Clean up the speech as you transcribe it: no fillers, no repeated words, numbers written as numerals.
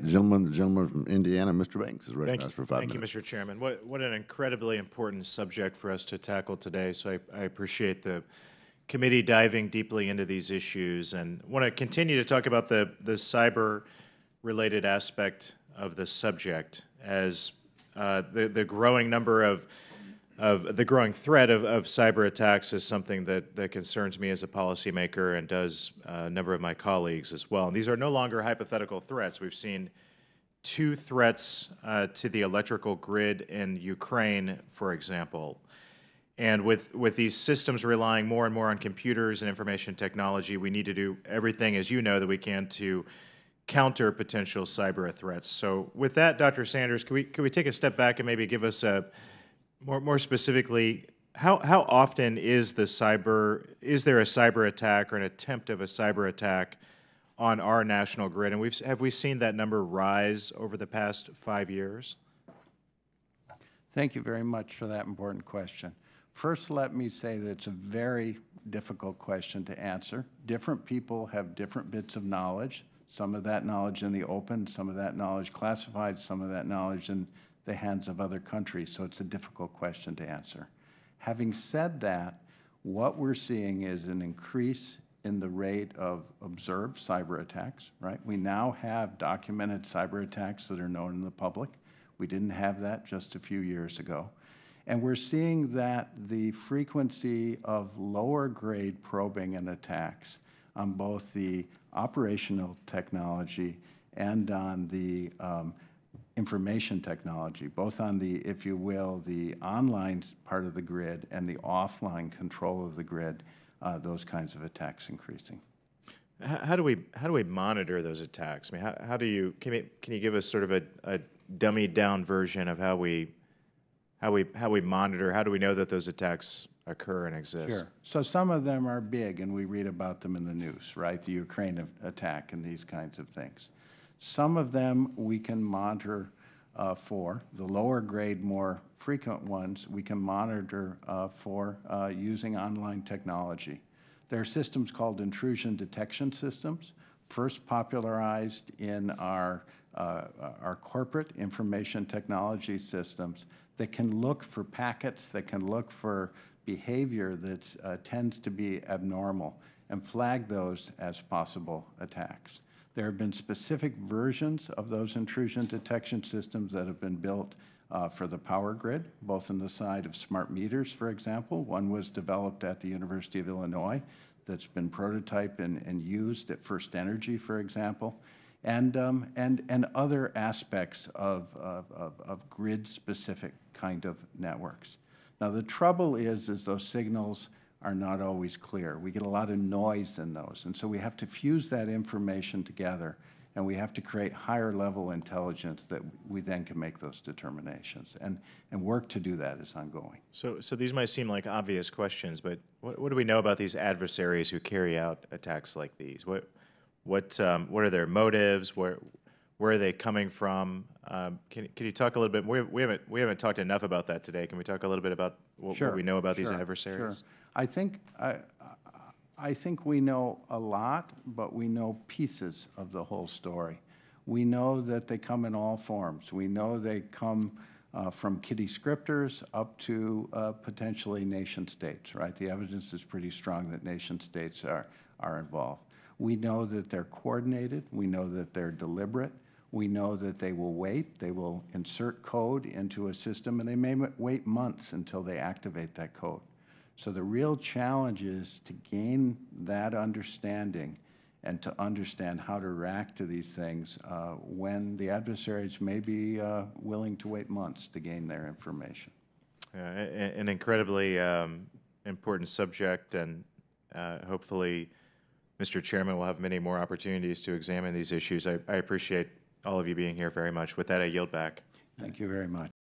The gentleman from Indiana, Mr. Banks, is recognized for 5 minutes. Thank you, Mr. Chairman. What an incredibly important subject for us to tackle today. So I appreciate the committee diving deeply into these issues, and want to continue to talk about the cyber-related aspect of the subject as the growing number of the growing threat of cyber attacks is something that concerns me as a policymaker and does a number of my colleagues as well. And these are no longer hypothetical threats. We've seen 2 threats to the electrical grid in Ukraine, for example. And with these systems relying more and more on computers and information technology, we need to do everything, as you know, that we can to counter potential cyber threats. So with that, Dr. Sanders, could we take a step back and maybe give us a more specifically, how often is there a cyber attack or an attempt of a cyber attack on our national grid? And have we seen that number rise over the past 5 years? Thank you very much for that important question. First, let me say that it's a very difficult question to answer. Different people have different bits of knowledge, some of that knowledge in the open, some of that knowledge classified, some of that knowledge in the hands of other countries, so it's a difficult question to answer. Having said that, what we're seeing is an increase in the rate of observed cyber attacks, right? We now have documented cyber attacks that are known in the public. We didn't have that just a few years ago. And we're seeing that the frequency of lower grade probing and attacks on both the operational technology and on the information technology, both on the, if you will, the online part of the grid and the offline control of the grid, those kinds of attacks increasing. How do we monitor those attacks? I mean, how do you can you give us sort of a dummied down version of how we monitor? How do we know that those attacks occur and exist? Sure. So some of them are big, and we read about them in the news, right? The Ukraine attack and these kinds of things. Some of them we can monitor for. The lower grade, more frequent ones, we can monitor for using online technology. There are systems called intrusion detection systems, first popularized in our corporate information technology systems that can look for packets, that can look for behavior that tends to be abnormal and flag those as possible attacks. There have been specific versions of those intrusion detection systems that have been built for the power grid, both on the side of smart meters, for example. One was developed at the University of Illinois that's been prototyped and used at First Energy, for example, and other aspects of grid-specific kind of networks. Now, the trouble is those signals are not always clear. We get a lot of noise in those, and so we have to fuse that information together, and we have to create higher level intelligence that we then can make those determinations, and work to do that is ongoing. So these might seem like obvious questions, but what do we know about these adversaries who carry out attacks like these? What are their motives? Where are they coming from? Can you talk a little bit? We haven't talked enough about that today. Can we talk a little bit about what we know about these adversaries? Sure. I think we know a lot, but we know pieces of the whole story. We know that they come in all forms. We know they come from kiddie scripters up to potentially nation states, right? The evidence is pretty strong that nation states are involved. We know that they're coordinated. We know that they're deliberate. We know that they will wait. They will insert code into a system, and they may wait months until they activate that code. So the real challenge is to gain that understanding and to understand how to react to these things when the adversaries may be willing to wait months to gain their information. An incredibly important subject, and hopefully Mr. Chairman will have many more opportunities to examine these issues. I appreciate all of you being here very much. With that, I yield back. Thank you very much.